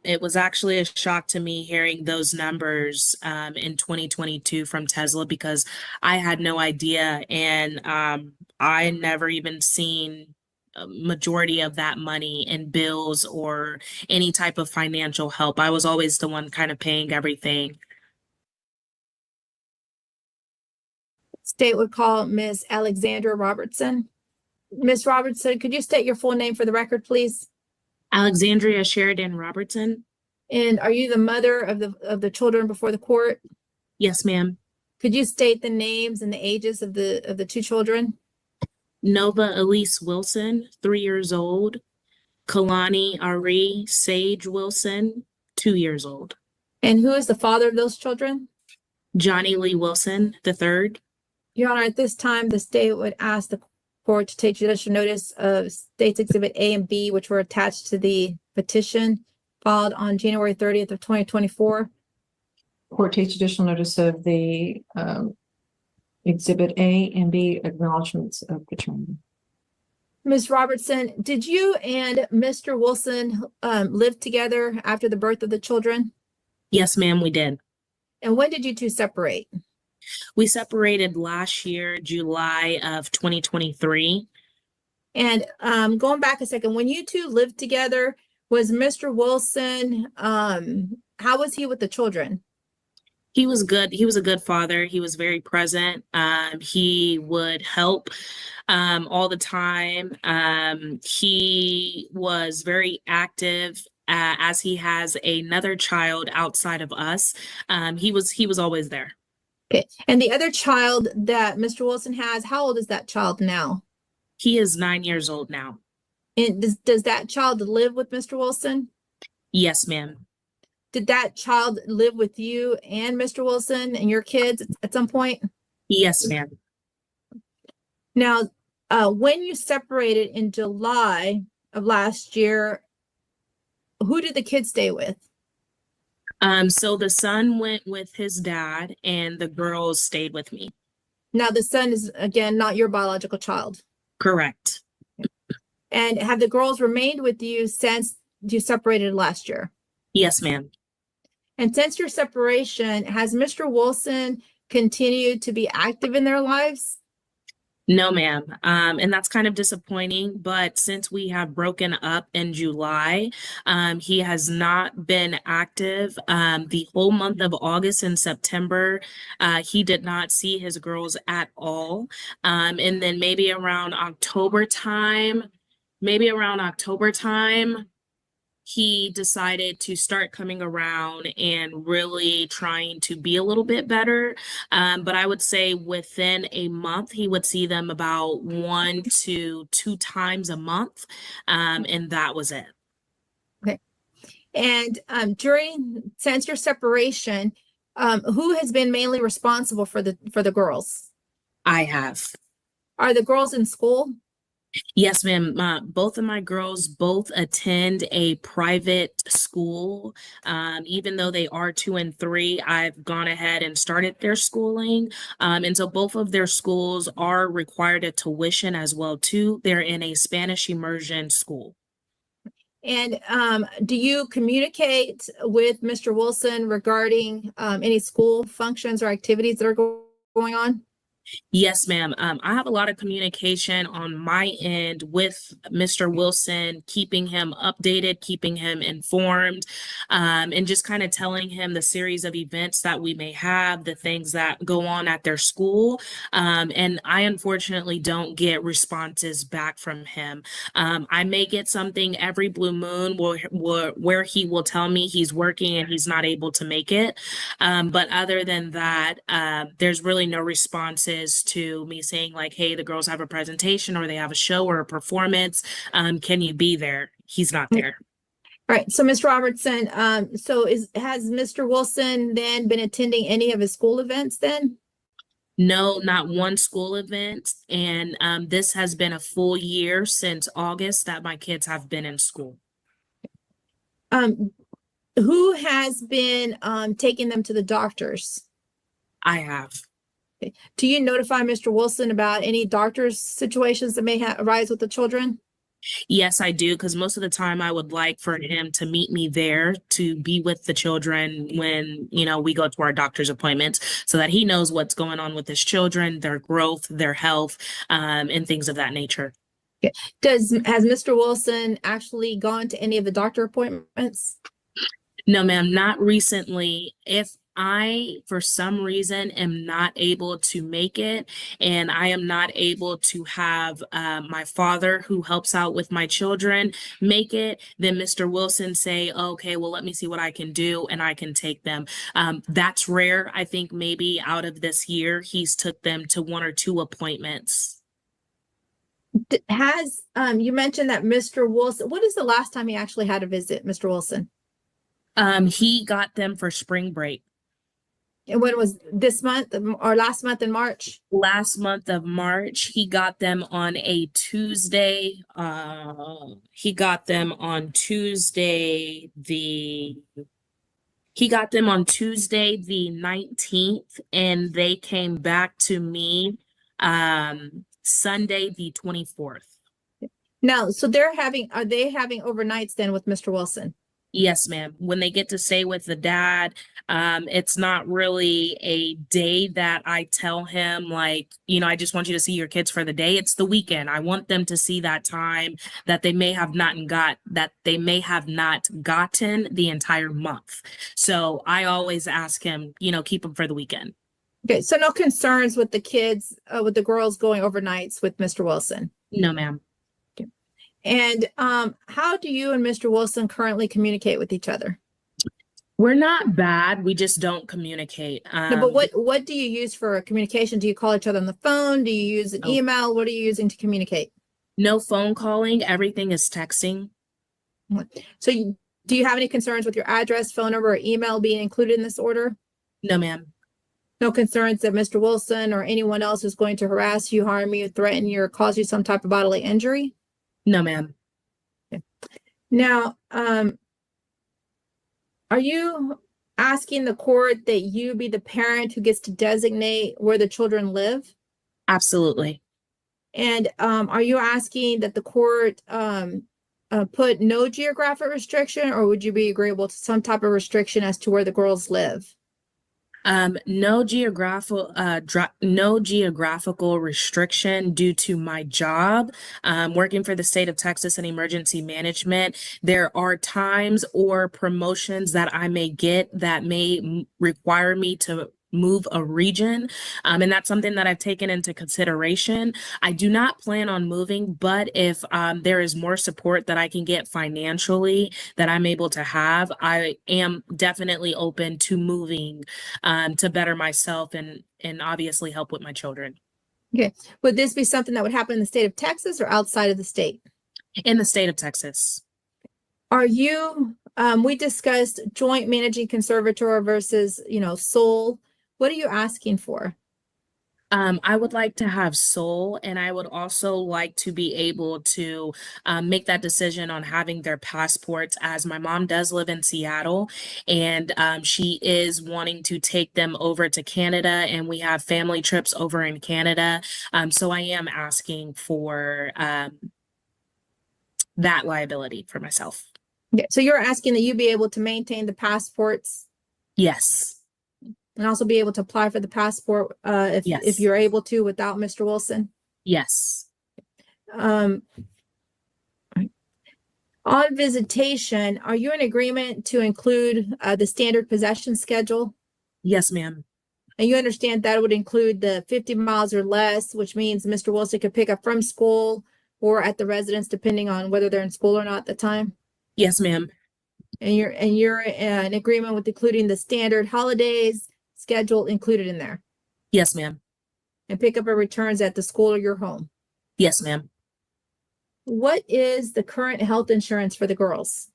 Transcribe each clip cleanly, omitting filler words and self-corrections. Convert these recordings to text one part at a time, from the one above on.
It was actually a shock to me hearing those numbers in 2022 from Tesla because I had no idea, and I never even seen a majority of that money in bills or any type of financial help. I was always the one kind of paying everything. State would call Ms. Alexandra Robertson. Ms. Robertson, could you state your full name for the record, please? Alexandria Sheridan Robertson. And are you the mother of the children before the court? Yes, ma'am. Could you state the names and the ages of the two children? Nova Elise Wilson, 3 years old. Kalani Ari Sage Wilson, 2 years old. And who is the father of those children? Johnny Lee Wilson, the third. Your Honor, at this time, the state would ask the court to take judicial notice of States Exhibit A and B, which were attached to the petition filed on January 30th of 2024. Court takes judicial notice of the Exhibit A and B acknowledgements of paternity. Ms. Robertson, did you and Mr. Wilson live together after the birth of the children? Yes, ma'am, we did. And when did you two separate? We separated last year, July of 2023. And going back a second, when you two lived together, was Mr. Wilson, how was he with the children? He was good. He was a good father. He was very present. He would help all the time. He was very active. As he has another child outside of us, he was always there. Okay. And the other child that Mr. Wilson has, how old is that child now? He is 9 years old now. And does that child live with Mr. Wilson? Yes, ma'am. Did that child live with you and Mr. Wilson and your kids at some point? Yes, ma'am. Now, when you separated in July of last year, who did the kids stay with? So the son went with his dad and the girls stayed with me. Now, the son is, again, not your biological child. Correct. And have the girls remained with you since you separated last year? Yes, ma'am. And since your separation, has Mr. Wilson continued to be active in their lives? No, ma'am. And that's kind of disappointing. But since we have broken up in July, he has not been active. The whole month of August and September, he did not see his girls at all. And then maybe around October time, he decided to start coming around and really trying to be a little bit better. But I would say within a month, he would see them about 1 to 2 times a month. And that was it. Okay. And since your separation, who has been mainly responsible for the girls? I have. Are the girls in school? Yes, ma'am. Both of my girls both attend a private school. Even though they are 2 and 3, I've gone ahead and started their schooling. And so both of their schools are required a tuition as well too. They're in a Spanish immersion school. And do you communicate with Mr. Wilson regarding any school functions or activities that are going on? Yes, ma'am. I have a lot of communication on my end with Mr. Wilson, keeping him updated, keeping him informed, and just kind of telling him the series of events that we may have, the things that go on at their school. And I unfortunately don't get responses back from him. I may get something every blue moon where he will tell me he's working and he's not able to make it. But other than that, there's really no responses to me saying like, hey, the girls have a presentation or they have a show or a performance. Can you be there? He's not there. All right. So Ms. Robertson, has Mr. Wilson then been attending any of his school events then? No, not one school event. And this has been a full year since August that my kids have been in school. Who has been taking them to the doctors? I have. Okay. Do you notify Mr. Wilson about any doctor's situations that may arise with the children? Yes, I do, because most of the time I would like for him to meet me there to be with the children when, we go to our doctor's appointments so that he knows what's going on with his children, their growth, their health, and things of that nature. Has Mr. Wilson actually gone to any of the doctor appointments? No, ma'am, not recently. If I, for some reason, am not able to make it and I am not able to have my father who helps out with my children make it, then Mr. Wilson say, okay, well, let me see what I can do and I can take them. That's rare. I think maybe out of this year, he's took them to 1 or 2 appointments. Has you mentioned that Mr. Wilson, what is the last time he actually had a visit, Mr. Wilson? He got them for spring break. And when was this month or last month in March? Last month of March, he got them on a Tuesday. He got them on Tuesday the 19th, and they came back to me Sunday the 24th. Now, so are they having overnights then with Mr. Wilson? Yes, ma'am. When they get to stay with the dad, it's not really a day that I tell him, like, I just want you to see your kids for the day. It's the weekend. I want them to see that time that they may have not gotten the entire month. So I always ask him, keep them for the weekend. Okay, so no concerns with the kids, with the girls going overnights with Mr. Wilson? No, ma'am. And how do you and Mr. Wilson currently communicate with each other? We're not bad. We just don't communicate. No, but what do you use for communication? Do you call each other on the phone? Do you use an email? What are you using to communicate? No phone calling. Everything is texting. So do you have any concerns with your address, phone number, or email being included in this order? No, ma'am. No concerns that Mr. Wilson or anyone else is going to harass you, harm you, threaten you, or cause you some type of bodily injury? No, ma'am. Okay. Now, are you asking the court that you be the parent who gets to designate where the children live? Absolutely. And are you asking that the court put no geographic restriction, or would you be agreeable to some type of restriction as to where the girls live? No geographical restriction due to my job. Working for the state of Texas in emergency management, there are times or promotions that I may get that may require me to move a region. And that's something that I've taken into consideration. I do not plan on moving, but if there is more support that I can get financially that I'm able to have, I am definitely open to moving to better myself and obviously help with my children. Okay. Would this be something that would happen in the state of Texas or outside of the state? In the state of Texas. Are you, we discussed joint managing conservator versus, sole. What are you asking for? I would like to have sole, and I would also like to be able to make that decision on having their passports, as my mom does live in Seattle, and she is wanting to take them over to Canada, and we have family trips over in Canada. So I am asking for that liability for myself. Okay, so you're asking that you be able to maintain the passports? Yes. And also be able to apply for the passport if you're able to without Mr. Wilson? Yes. On visitation, are you in agreement to include the standard possession schedule? Yes, ma'am. And you understand that would include the 50 miles or less, which means Mr. Wilson could pick up from school or at the residence, depending on whether they're in school or not at the time? Yes, ma'am. And you're in agreement with including the standard holidays schedule included in there? Yes, ma'am. And pickup and returns at the school or your home? Yes, ma'am. What is the current health insurance for the girls?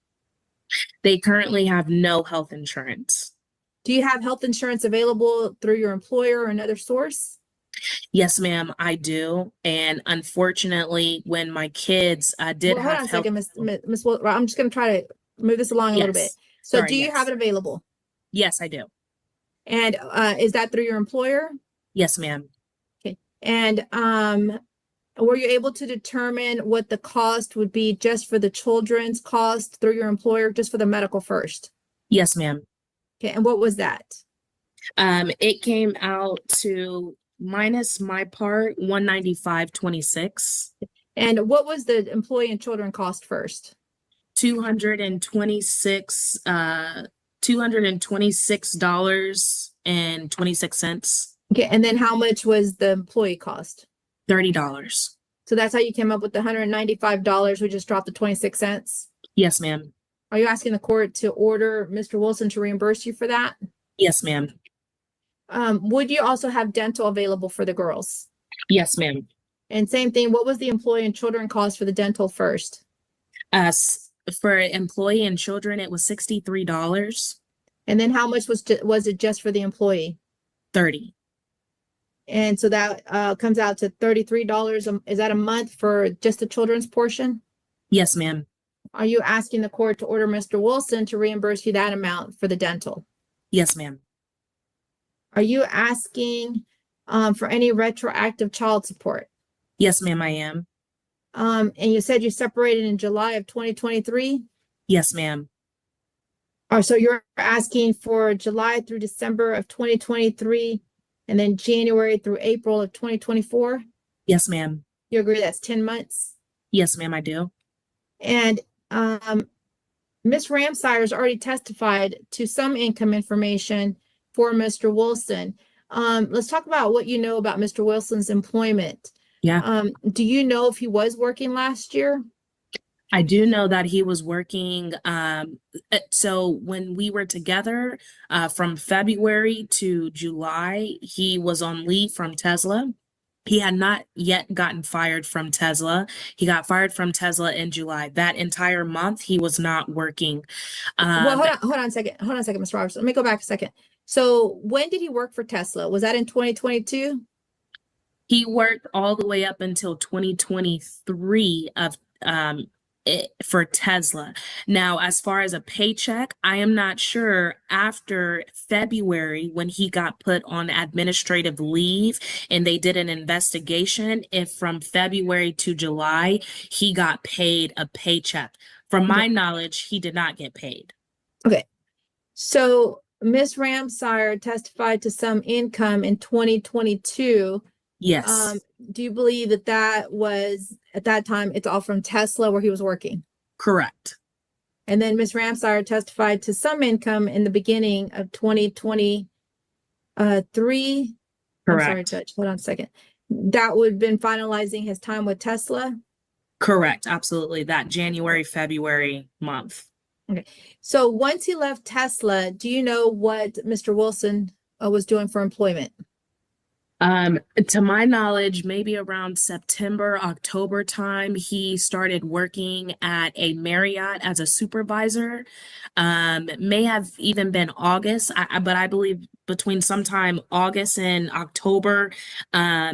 They currently have no health insurance. Do you have health insurance available through your employer or another source? Yes, ma'am, I do. And unfortunately, when my kids did Hold on have a second, Miss I'm just going to try to move this along a little bit. So Sorry, do you yes. have it available? Yes, I do. And is that through your employer? Yes, ma'am. Okay. And were you able to determine what the cost would be just for the children's cost through your employer, just for the medical first? Yes, ma'am. Okay, and what was that? It came out to minus my part, 195.26. And what was the employee and children cost first? $226.26. Okay, and then how much was the employee cost? $30. So that's how you came up with the $195. We just dropped the 26 cents. Yes, ma'am. Are you asking the court to order Mr. Wilson to reimburse you for that? Yes, ma'am. Would you also have dental available for the girls? Yes, ma'am. And same thing, what was the employee and children cost for the dental first? For employee and children, it was $63. And then how much was it just for the employee? 30. And so that comes out to $33. Is that a month for just the children's portion? Yes, ma'am. Are you asking the court to order Mr. Wilson to reimburse you that amount for the dental? Yes, ma'am. Are you asking for any retroactive child support? Yes, ma'am, I am. And you said you separated in July of 2023? Yes, ma'am. So you're asking for July through December of 2023 and then January through April of 2024? Yes, ma'am. You agree that's 10 months? Yes, ma'am, I do. And Ms. Ramsire's already testified to some income information for Mr. Wilson. Let's talk about what you know about Mr. Wilson's employment. Yeah. Do you know if he was working last year? I do know that he was working. So when we were together, from February to July, he was on leave from Tesla. He had not yet gotten fired from Tesla. He got fired from Tesla in July. That entire month, he was not working. Well, hold on a second. Hold on a second, Ms. Roberts. Let me go back a second. So when did he work for Tesla? Was that in 2022? He worked all the way up until 2023 for Tesla. Now, as far as a paycheck, I am not sure after February when he got put on administrative leave and they did an investigation, if from February to July, he got paid a paycheck. From my knowledge, he did not get paid. Okay. So Ms. Ramsire testified to some income in 2022. Yes. Do you believe that that was, at that time, it's all from Tesla where he was working? Correct. And then Ms. Ramsire testified to some income in the beginning of 2023. Correct. I'm sorry, Judge, hold on a second. That would have been finalizing his time with Tesla? Correct. Absolutely. That January, February month. Okay. So once he left Tesla, do you know what Mr. Wilson was doing for employment? To my knowledge, maybe around September, October time, he started working at a Marriott as a supervisor. May have even been August, but I believe between sometime August and October,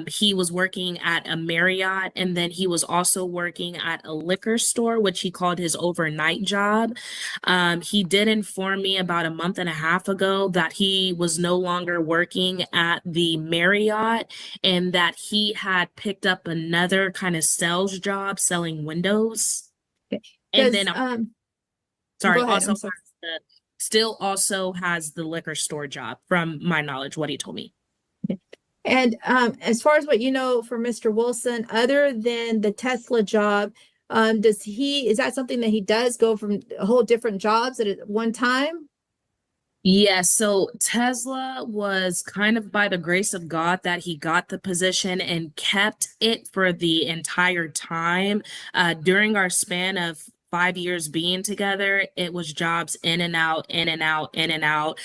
he was working at a Marriott, and then he was also working at a liquor store, which he called his overnight job. He did inform me about a month and a half ago that he was no longer working at the Marriott and that he had picked up another kind of sales job selling windows. Okay. And then sorry, go ahead, also I'm sorry. still also has the liquor store job from my knowledge, what he told me. Okay. And as far as what you know for Mr. Wilson, other than the Tesla job, is that something that he does go from a whole different jobs at one time? Yes, so Tesla was kind of by the grace of God that he got the position and kept it for the entire time. During our span of 5 years being together, it was jobs in and out, in and out, in and out.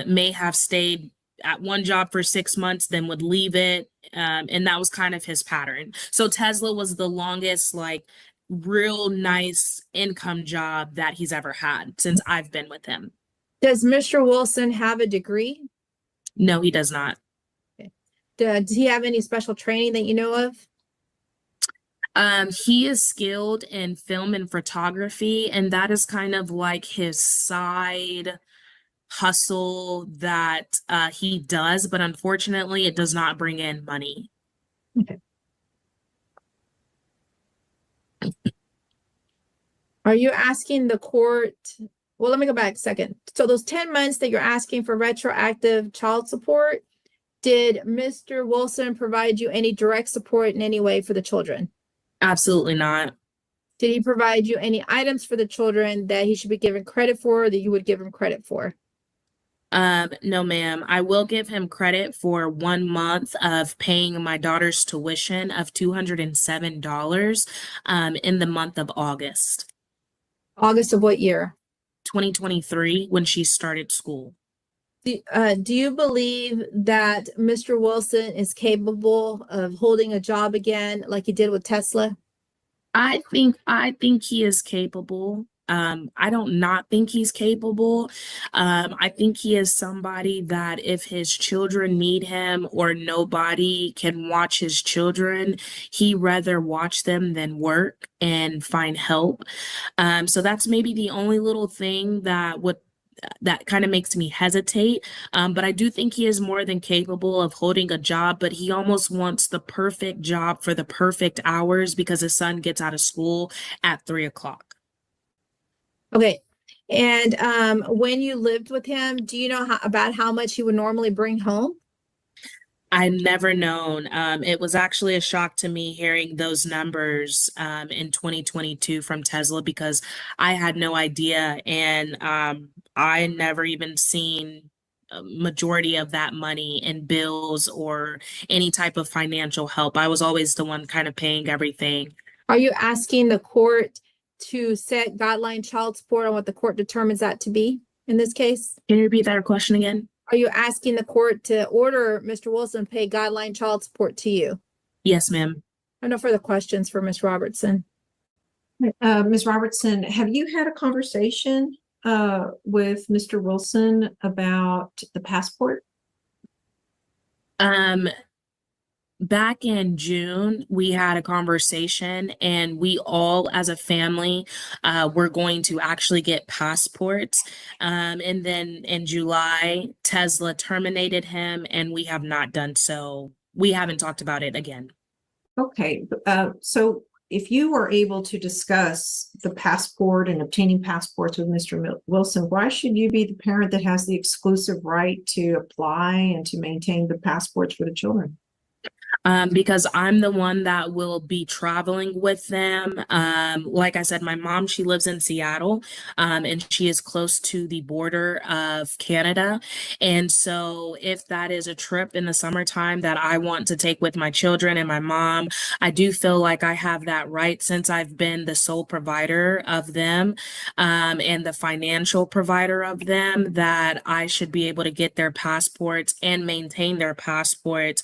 May have stayed at one job for 6 months, then would leave it. And that was kind of his pattern. So Tesla was the longest, like, real nice income job that he's ever had since I've been with him. Does Mr. Wilson have a degree? No, he does not. Okay. Does he have any special training that you know of? He is skilled in film and photography, and that is kind of like his side hustle that he does, but unfortunately, it does not bring in money. Okay. Are you asking the court? Well, let me go back a second. So those 10 months that you're asking for retroactive child support, did Mr. Wilson provide you any direct support in any way for the children? Absolutely not. Did he provide you any items for the children that he should be given credit for, or that you would give him credit for? No, ma'am. I will give him credit for 1 month of paying my daughter's tuition of $207 in the month of August August of what year? 2023 when she started school. Do you believe that Mr. Wilson is capable of holding a job again like he did with Tesla? I think he is capable. I don't not think he's capable. I think he is somebody that if his children need him or nobody can watch his children, he rather watch them than work and find help. So that's maybe the only little thing that kind of makes me hesitate. But I do think he is more than capable of holding a job, but he almost wants the perfect job for the perfect hours because his son gets out of school at 3 o'clock. Okay. And when you lived with him, do you know about how much he would normally bring home? I've never known. It was actually a shock to me hearing those numbers in 2022 from Tesla because I had no idea, and I never even seen a majority of that money in bills or any type of financial help. I was always the one kind of paying everything. Are you asking the court to set guideline child support on what the court determines that to be in this case? Can you repeat that question again? Are you asking the court to order Mr. Wilson pay guideline child support to you? Yes, ma'am. I have no further questions for Ms. Robertson. Ms. Robertson, have you had a conversation with Mr. Wilson about the passport? Back in June, we had a conversation and we all as a family were going to actually get passports. And then in July, Tesla terminated him and we have not done so. We haven't talked about it again. Okay, so if you were able to discuss the passport and obtaining passports with Mr. Wilson, why should you be the parent that has the exclusive right to apply and to maintain the passports for the children? Because I'm the one that will be traveling with them. Like I said, my mom, she lives in Seattle, and she is close to the border of Canada. And so if that is a trip in the summertime that I want to take with my children and my mom, I do feel like I have that right since I've been the sole provider of them, and the financial provider of them, that I should be able to get their passports and maintain their passports,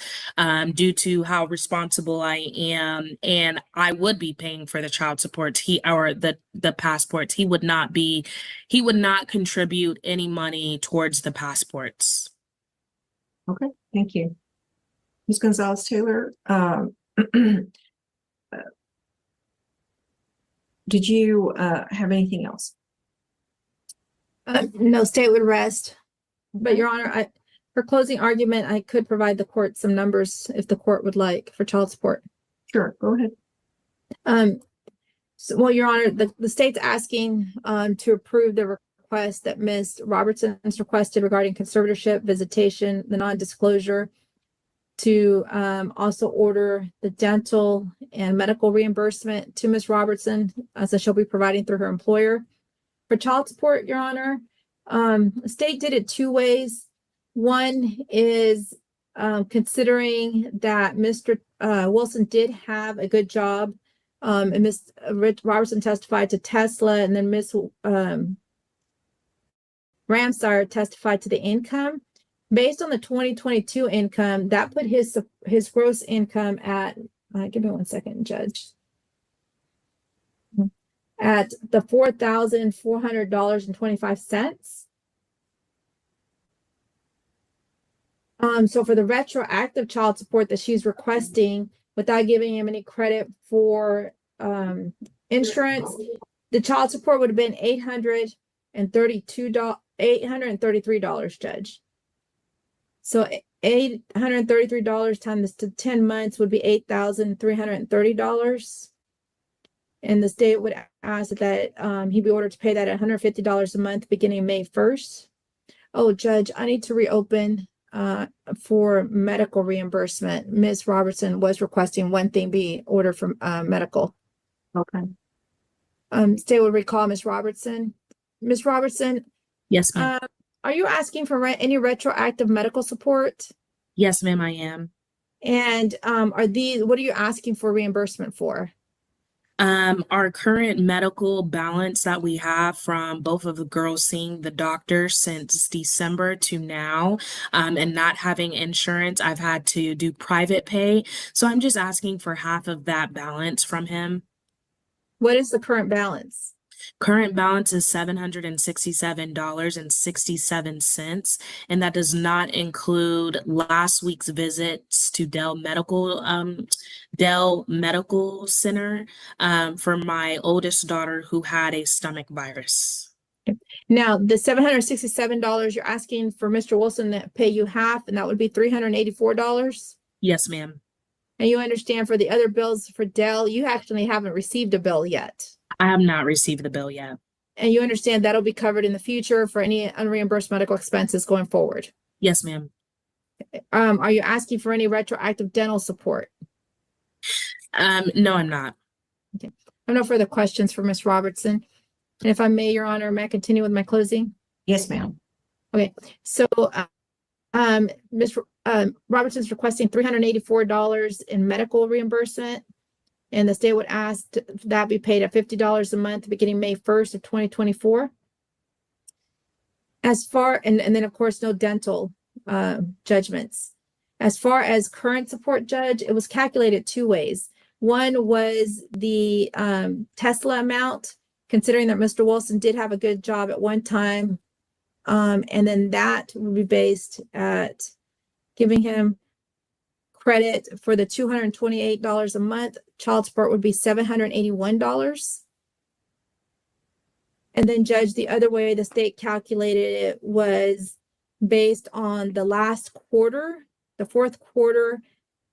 due to how responsible I am, and I would be paying for the child support or the passports. He would not contribute any money towards the passports. Okay, thank you. Ms. Gonzalez-Taylor, did you have anything else? No, state would rest. But Your Honor, for closing argument, I could provide the court some numbers if the court would like for child support. Sure, go ahead. Well, Your Honor, the state's asking to approve the request that Ms. Robertson has requested regarding conservatorship, visitation, the non-disclosure, to also order the dental and medical reimbursement to Ms. Robertson, as she'll be providing through her employer. For child support, Your Honor, the state did it two ways. One is considering that Mr. Wilson did have a good job, and Ms. Robertson testified to Tesla, and then Ms. Ramsire testified to the income. Based on the 2022 income, that put his gross income at, give me 1 second, Judge, at the $4,400.25. So for the retroactive child support that she's requesting, without giving him any credit for insurance, the child support would have been $833, Judge. So $833 times to 10 months would be $8,330. And the state would ask that he be ordered to pay that $150 a month beginning May 1st. Oh, Judge, I need to reopen for medical reimbursement. Ms. Robertson was requesting one thing be ordered from medical. Okay. State would recall Ms. Robertson. Ms. Robertson, Yes, ma'am. are you asking for any retroactive medical support? Yes, ma'am, I am. And what are you asking for reimbursement for? Our current medical balance that we have from both of the girls seeing the doctor since December to now, and not having insurance, I've had to do private pay. So I'm just asking for half of that balance from him. What is the current balance? Current balance is $767.67, and that does not include last week's visits to Dell Medical Center for my oldest daughter who had a stomach virus. Now, the $767 you're asking for Mr. Wilson to pay you half, and that would be $384. Yes, ma'am. And you understand for the other bills for Dell, you actually haven't received a bill yet. I have not received the bill yet. And you understand that'll be covered in the future for any unreimbursed medical expenses going forward. Yes, ma'am. Are you asking for any retroactive dental support? No, I'm not. Okay. I have no further questions for Ms. Robertson. And if I may, Your Honor, may I continue with my closing? Yes, ma'am. Okay, so Ms. Robertson's requesting $384 in medical reimbursement. And the state would ask that be paid at $50 a month beginning May 1st of 2024. And then of course, no dental judgments. As far as current support, Judge, it was calculated two ways. One was the Tesla amount, considering that Mr. Wilson did have a good job at one time. And then that would be based at giving him credit for the $228 a month. Child support would be $781. And then, Judge, the other way the state calculated it was based on the last quarter, the fourth quarter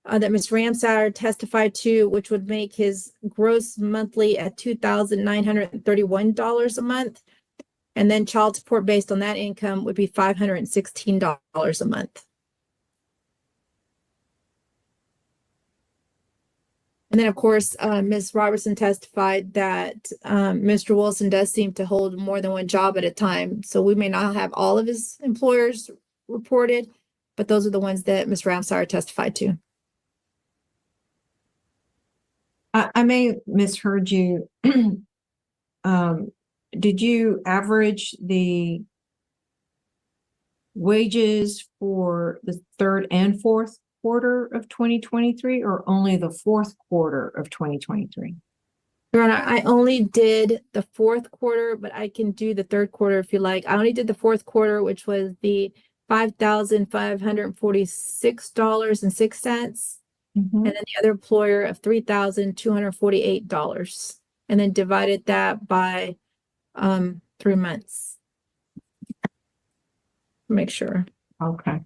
that Ms. Ramsauer testified to, which would make his gross monthly at $2,931 a month. And then child support based on that income would be $516 a month. And then, of course, Ms. Robertson testified that Mr. Wilson does seem to hold more than one job at a time. So we may not have all of his employers reported, but those are the ones that Ms. Ramsauer testified to. I may have misheard you. Did you average the wages for the third and fourth quarter of 2023 or only the fourth quarter of 2023? Your Honor, I only did the fourth quarter, but I can do the third quarter if you like. I only did the fourth quarter, which was the $5,546.06. And then the other employer of $3,248, and then divided that by 3 months. Make sure. Okay.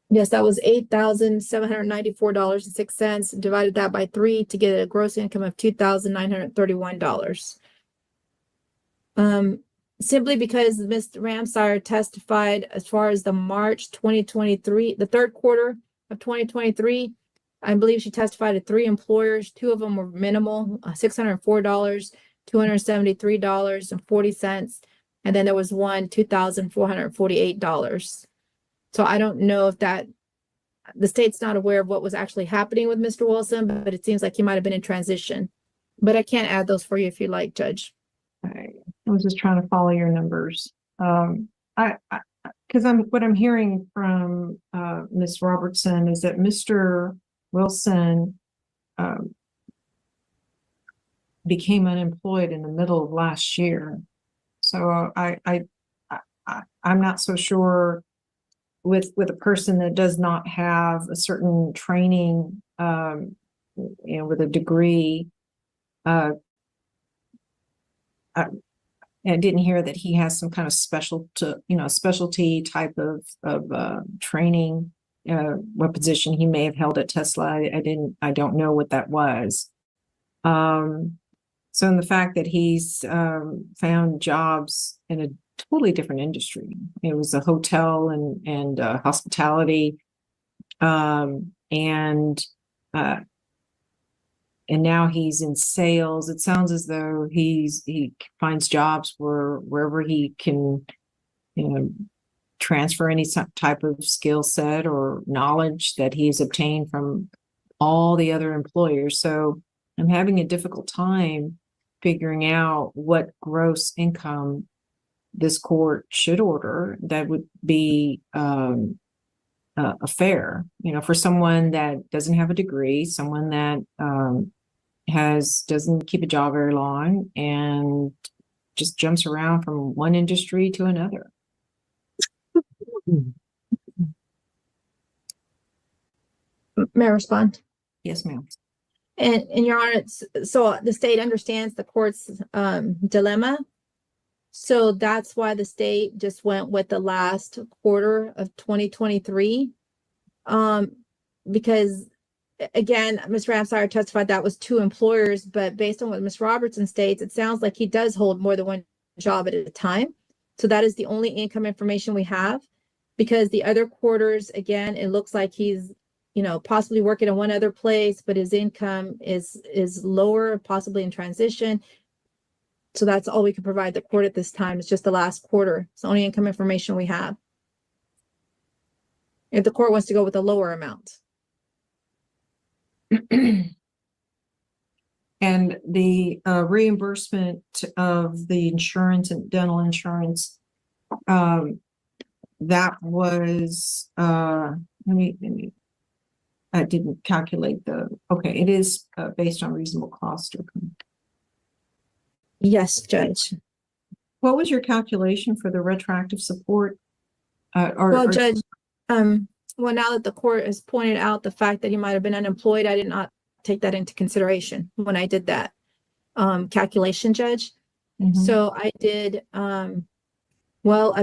Yes, that was $8,794.06. Divided that by 3 to get a gross income of $2,931. Simply because Ms. Ramsauer testified as far as the March 2023, the third quarter of 2023. I believe she testified to 3 employers. 2 of them were minimal, $604, $273.40. And then there was one, $2,448. So I don't know if the state's not aware of what was actually happening with Mr. Wilson, but it seems like he might have been in transition. But I can't add those for you if you like, Judge. I was just trying to follow your numbers. Because what I'm hearing from Ms. Robertson is that Mr. Wilson became unemployed in the middle of last year. So I'm not so sure with a person that does not have a certain training, with a degree. I didn't hear that he has some kind of specialty type of training. What position he may have held at Tesla. I don't know what that was. So, in the fact that he's found jobs in a totally different industry, it was a hotel and hospitality, and now he's in sales. It sounds as though he finds jobs wherever he can, transfer any type of skill set or knowledge that he's obtained from all the other employers. So I'm having a difficult time figuring out what gross income this court should order that would be a fair, for someone that doesn't have a degree, someone that doesn't keep a job very long and just jumps around from one industry to another. May I respond? Yes, ma'am. And Your Honor, so the state understands the court's dilemma. So that's why the state just went with the last quarter of 2023. Because again, Ms. Ramsire testified that was 2 employers, but based on what Ms. Robertson states, it sounds like he does hold more than one job at a time. So that is the only income information we have, because the other quarters, again, it looks like he's, possibly working in one other place, but his income is lower, possibly in transition. So that's all we can provide the court at this time. It's just the last quarter. It's the only income information we have. If the court wants to go with a lower amount. And the reimbursement of the insurance and dental insurance, that was, I didn't calculate okay, it is based on reasonable cost. Okay. Yes, Judge. What was your calculation for the retroactive support? Judge, well, now that the court has pointed out the fact that he might have been unemployed, I did not take that into consideration when I did that calculation, Judge. So I did, I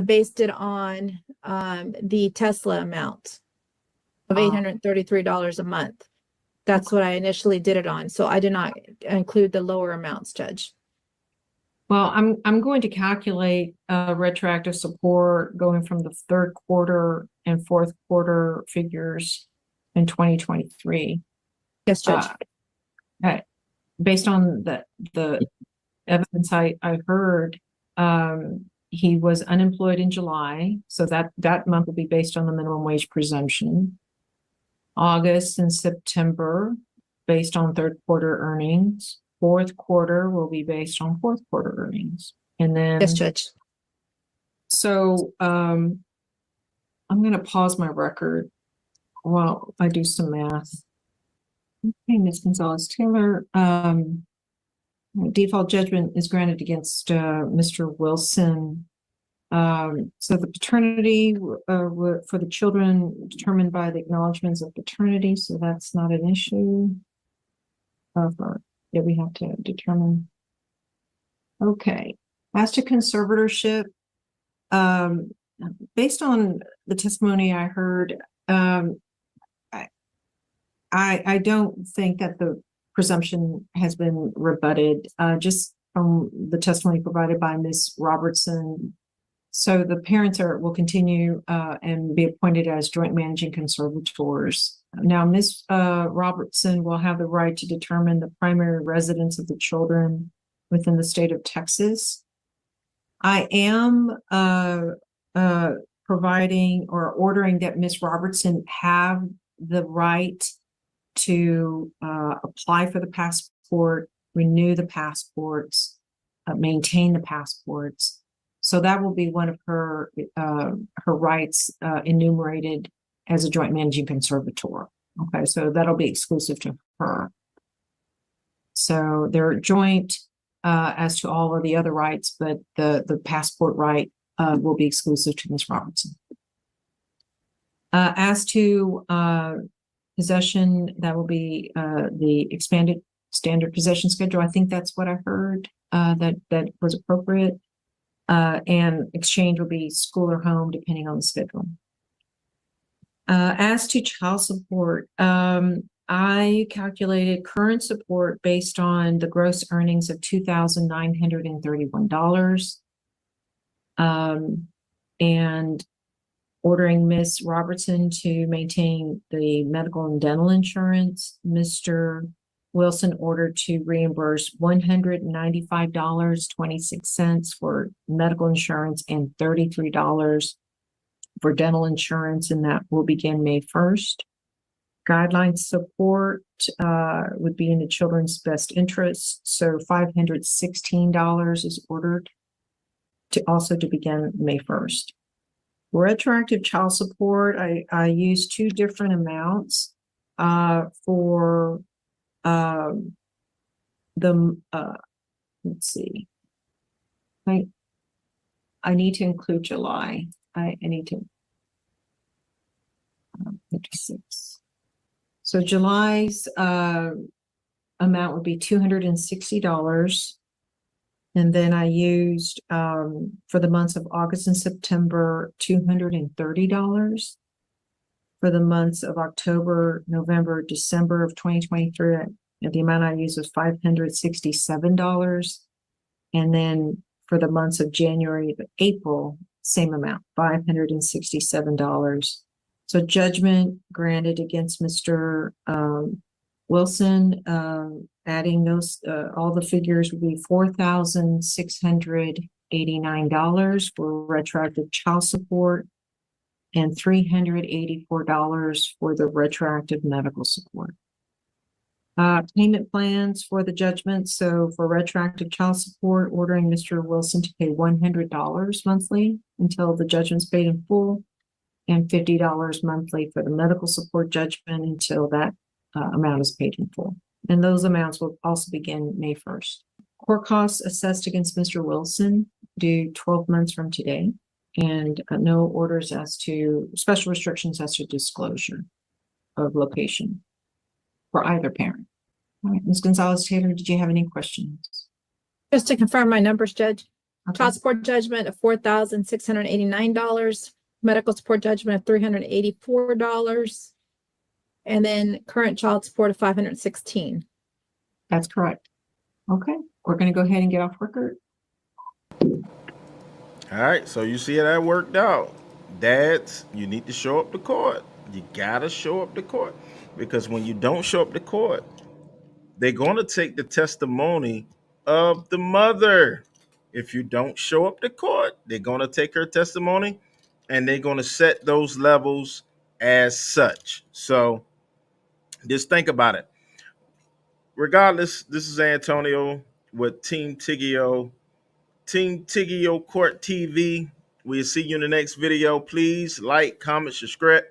based it on the Tesla amount of $833 a month. That's what I initially did it on. So I did not include the lower amounts, Judge. Well, I'm going to calculate retroactive support going from the 3rd quarter and 4th quarter figures in 2023. Yes, Judge. Based on the evidence I heard, he was unemployed in July, so that month will be based on the minimum wage presumption. August and September based on 3rd quarter earnings. 4th quarter will be based on 4th quarter earnings. And then yes, Judge. So I'm going to pause my record while I do some math. Okay, Ms. Gonzalez-Taylor, default judgment is granted against Mr. Wilson. So the paternity for the children determined by the acknowledgements of paternity, so that's not an issue that we have to determine. Okay, as to conservatorship, based on the testimony I heard, I don't think that the presumption has been rebutted, just from the testimony provided by Ms. Robertson. So the parents will continue and be appointed as joint managing conservators. Now, Ms. Robertson will have the right to determine the primary residence of the children within the state of Texas. I am providing or ordering that Ms. Robertson have the right to apply for the passport, renew the passports, maintain the passports. So that will be one of her rights enumerated as a joint managing conservator. Okay, so that'll be exclusive to her. So they're joint as to all of the other rights, but the passport right will be exclusive to Ms. Robertson. As to possession, that will be the expanded standard possession schedule. I think that's what I heard that was appropriate. And exchange will be school or home, depending on the schedule. As to child support, I calculated current support based on the gross earnings of $2,931. And ordering Miss Robertson to maintain the medical and dental insurance. Mr. Wilson ordered to reimburse $195.26 for medical insurance and $33 for dental insurance, and that will begin May 1st. Guideline support would be in the children's best interest, so $516 is ordered to begin May 1st. Retroactive child support, I used two different amounts for let's see. I need to include July. I need to 56. So July's amount would be $260. And then I used for the months of August and September, $230. For the months of October, November, December of 2023, the amount I used was $567. And then for the months of January to April, same amount, $567. So judgment granted against Mr. Wilson, adding those, all the figures would be $4,689 for retroactive child support and $384 for the retroactive medical support. Payment plans for the judgment. So for retroactive child support, ordering Mr. Wilson to pay $100 monthly until the judgment's paid in full, and $50 monthly for the medical support judgment until that amount is paid in full. And those amounts will also begin May 1st. Court costs assessed against Mr. Wilson due 12 months from today, and no orders as to special restrictions as to disclosure of location for either parent. All right, Ms. Gonzalez-Taylor, did you have any questions? Just to confirm my numbers, Judge. Okay. Child support judgment of $4,689, medical support judgment of $384, and then current child support of $516. That's correct. Okay, we're going to go ahead and get off record. All right, so you see how that worked out. Dads, you need to show up to court. You gotta show up to court, because when you don't show up to court, they're going to take the testimony of the mother. If you don't show up to court, they're going to take her testimony and they're going to set those levels as such. So just think about it. Regardless, this is Antonio with Team Tiggio Court TV. We'll see you in the next video. Please like, comment, subscribe.